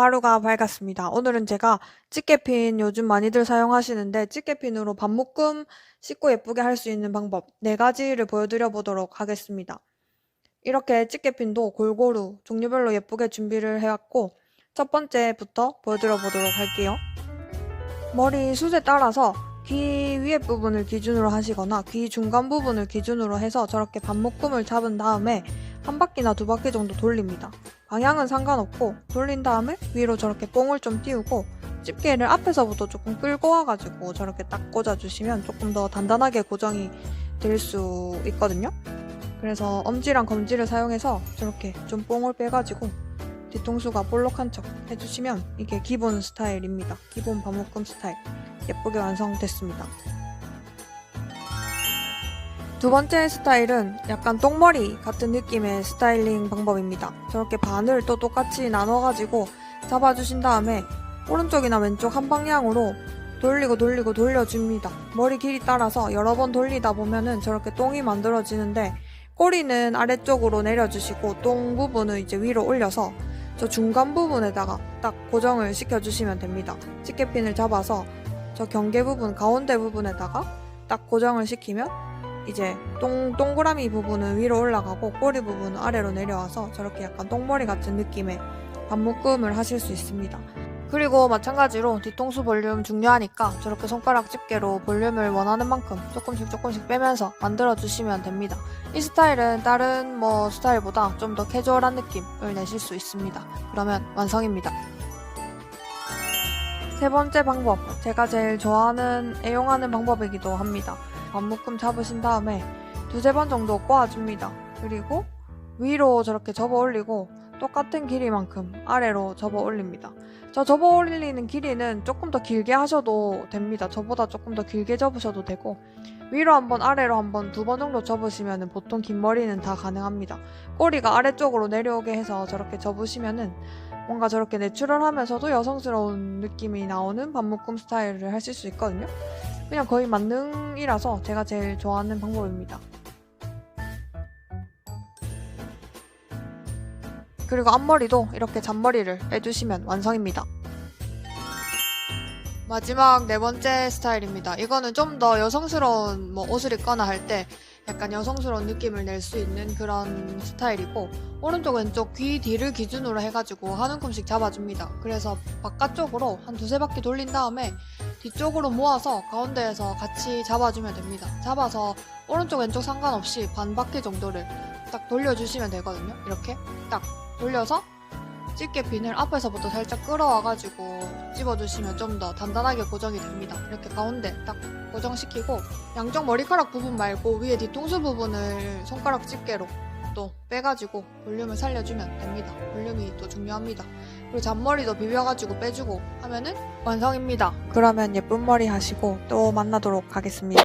하루가 밝았습니다. 오늘은 제가 집게핀 요즘 많이들 사용하시는데 집게핀으로 반묶음 쉽고 예쁘게 할 수 있는 방법 4가지를 보여드려 보도록 하겠습니다. 이렇게 집게핀도 골고루 종류별로 예쁘게 준비를 해왔고 첫 번째부터 보여드려 보도록 할게요. 머리 숱에 따라서 귀 위에 부분을 기준으로 하시거나 귀 중간 부분을 기준으로 해서 저렇게 반묶음을 잡은 다음에 한 바퀴나 2바퀴 정도 돌립니다. 방향은 상관없고 돌린 다음에 위로 저렇게 뽕을 좀 띄우고 집게를 앞에서부터 조금 끌고 와가지고 저렇게 딱 꽂아주시면 조금 더 단단하게 고정이 될 수 있거든요. 그래서 엄지랑 검지를 사용해서 저렇게 좀 뽕을 빼가지고 뒤통수가 볼록한 척 해주시면 이게 기본 스타일입니다. 기본 반묶음 스타일 예쁘게 완성됐습니다. 두 번째 스타일은 약간 똥머리 같은 느낌의 스타일링 방법입니다. 저렇게 반을 또 똑같이 나눠가지고 잡아주신 다음에 오른쪽이나 왼쪽 한 방향으로 돌리고 돌려줍니다. 머리 길이 따라서 여러 번 돌리다 보면은 저렇게 똥이 만들어지는데 꼬리는 아래쪽으로 내려주시고 똥 부분은 이제 위로 올려서 저 중간 부분에다가 딱 고정을 시켜주시면 됩니다. 집게핀을 잡아서 저 경계 부분 가운데 부분에다가 딱 고정을 시키면 이제 동그라미 부분은 위로 올라가고 꼬리 부분은 아래로 내려와서 저렇게 약간 똥머리 같은 느낌의 반묶음을 하실 수 있습니다. 그리고 마찬가지로 뒤통수 볼륨 중요하니까 저렇게 손가락 집게로 볼륨을 원하는 만큼 조금씩 빼면서 만들어주시면 됩니다. 이 스타일은 다른 스타일보다 좀 더 캐주얼한 느낌을 내실 수 있습니다. 그러면 완성입니다. 세 번째 방법, 제가 제일 좋아하는, 애용하는 방법이기도 합니다. 반묶음 잡으신 다음에 2-3번 정도 꼬아줍니다. 그리고 위로 저렇게 접어 올리고 똑같은 길이만큼 아래로 접어 올립니다. 저 접어 올리는 길이는 조금 더 길게 하셔도 됩니다. 저보다 조금 더 길게 접으셔도 되고 위로 한번 아래로 한번 2번 정도 접으시면 보통 긴 머리는 다 가능합니다. 꼬리가 아래쪽으로 내려오게 해서 저렇게 접으시면은 뭔가 저렇게 내추럴하면서도 여성스러운 느낌이 나오는 반묶음 스타일을 하실 수 있거든요. 그냥 거의 만능이라서 제가 제일 좋아하는 방법입니다. 그리고 앞머리도 이렇게 잔머리를 빼주시면 완성입니다. 마지막 4번째 스타일입니다. 이거는 좀 더 여성스러운 옷을 입거나 할 때 약간 여성스러운 느낌을 낼 수 있는 그런 스타일이고 오른쪽 왼쪽 귀 뒤를 기준으로 해가지고 한 움큼씩 잡아줍니다. 그래서 바깥쪽으로 한 2-3바퀴 돌린 다음에 뒤쪽으로 모아서 가운데에서 같이 잡아주면 됩니다. 잡아서 오른쪽 왼쪽 상관없이 반 바퀴 정도를 딱 돌려주시면 되거든요. 이렇게 딱 돌려서 집게핀을 앞에서부터 살짝 끌어와가지고 집어주시면 좀 더 단단하게 고정이 됩니다. 이렇게 가운데 딱 고정시키고 양쪽 머리카락 부분 말고 위에 뒤통수 부분을 손가락 집게로 또 빼가지고 볼륨을 살려주면 됩니다. 볼륨이 또 중요합니다. 그리고 잔머리도 비벼가지고 빼주고 하면은 완성입니다. 그러면 예쁜 머리 하시고 또 만나도록 하겠습니다.